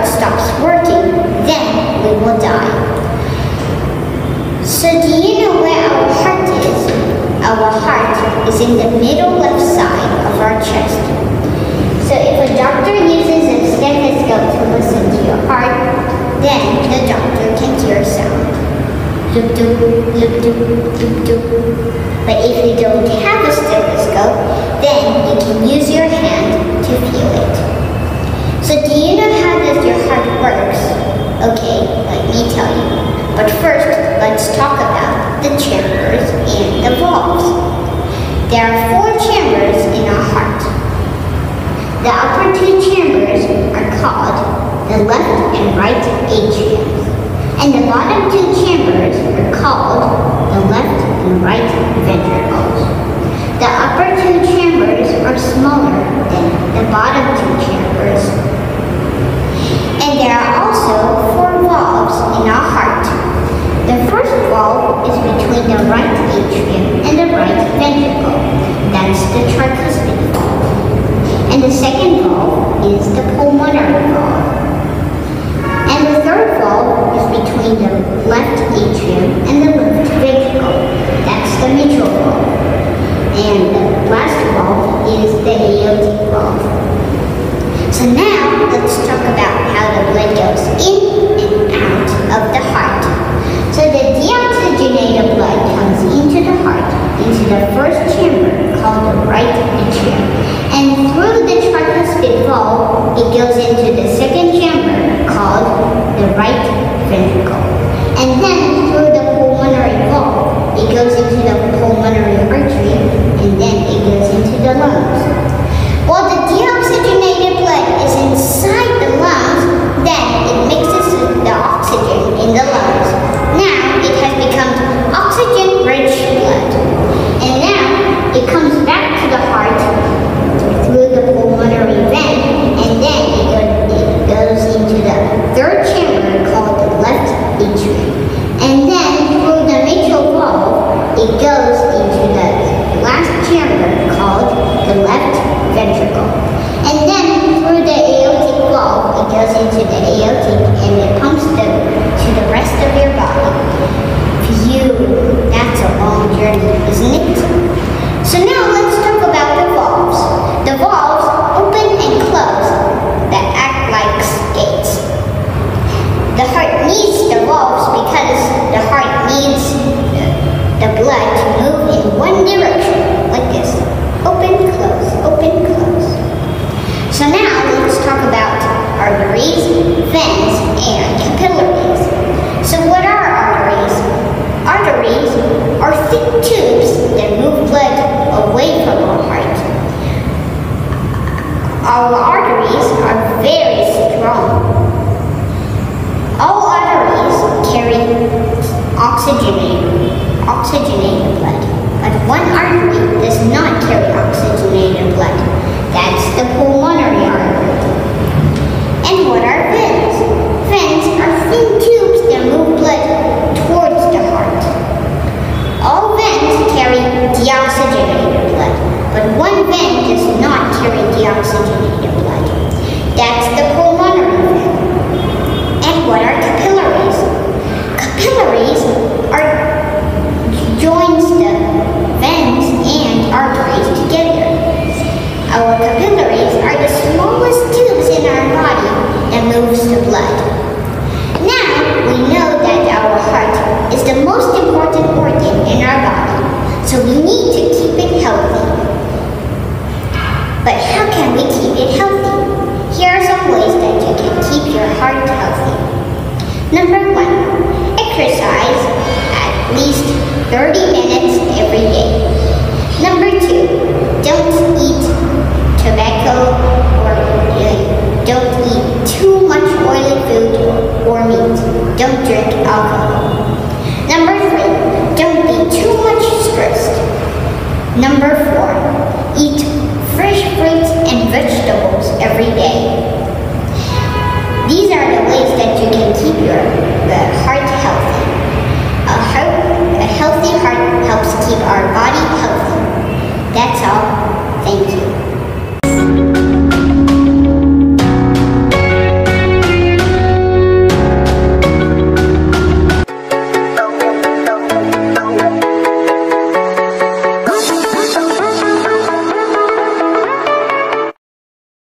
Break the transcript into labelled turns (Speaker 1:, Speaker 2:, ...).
Speaker 1: stops working, then we will die. So do you know where our heart is? Our heart is in the middle left side of our chest. So if a doctor uses a stethoscope to listen to your heart, then the doctor can hear sound. Loop doop, loop doop, loop doop. But if you don't have a stethoscope, then you can use your hand to feel it. So do you know how does your heart works? Okay, let me tell you. But first, let's talk about the chambers and the valves. There are 4 chambers in our heart. The upper 2 chambers are called the left and right atriums. And the bottom 2 chambers are called the left and right ventricles. The upper 2 chambers are smaller than the bottom 2 chambers. And there are also 4 valves in our heart. The first valve is between the right atrium and the right ventricle. That's the tricuspid valve. And the second valve is the pulmonary valve. And the third valve is between the left atrium and the left ventricle. That's the mitral valve. And the last valve is the aortic valve. So now let's talk about how the blood goes in and out of the heart. So the deoxygenated blood comes into the heart, into the first chamber called the right atrium. And through the tricuspid valve, it goes into the second chamber called the right ventricle. And then through the pulmonary valve, it goes into the pulmonary artery, and then it goes into the lungs. While the deoxygenated blood is inside the lungs, then it mixes with the oxygen in the lungs. Now it has become oxygen-rich blood. And now it comes back to the heart through the pulmonary vein, and then it goes into the third chamber called the left atrium. And then through the mitral valve, it goes into the last chamber called the left ventricle. And then through the aortic valve, it goes into the aortic and it pumps to the rest of your body. Phew, that's a long journey, isn't it? So now let's talk about the valves. The valves open and close that act like gates. The heart needs the valves because the heart needs the blood to move in one direction, like this. Open, close, open, close. So now let's talk about arteries, veins, and capillaries. So what are arteries? Arteries are thick tubes that move blood away from our heart. Our arteries are very strong. All arteries carry oxygenated blood, but one artery does not carry oxygenated blood. That's the pulmonary artery. And what are veins? Veins are thin tubes that move blood towards the heart. All veins carry deoxygenated blood, but one vein does not carry deoxygenated blood. That's the pulmonary vein. And what are capillaries? Capillaries joins the veins and arteries together. Our capillaries are the smallest tubes in our body that moves the blood. Now we know that our heart is the most important organ in our body, so we need to keep it healthy. But how can we keep it healthy? Here are some ways that you can keep your heart healthy. Number 1, exercise at least 30 minutes every day. Number 2, don't eat tobacco or don't eat too much oily food or meat. Don't drink alcohol. Number 3, don't be too much stressed. Number 4, eat fresh fruits and vegetables every day. These are the ways that you can keep the heart healthy. A healthy heart helps keep our body healthy. That's all.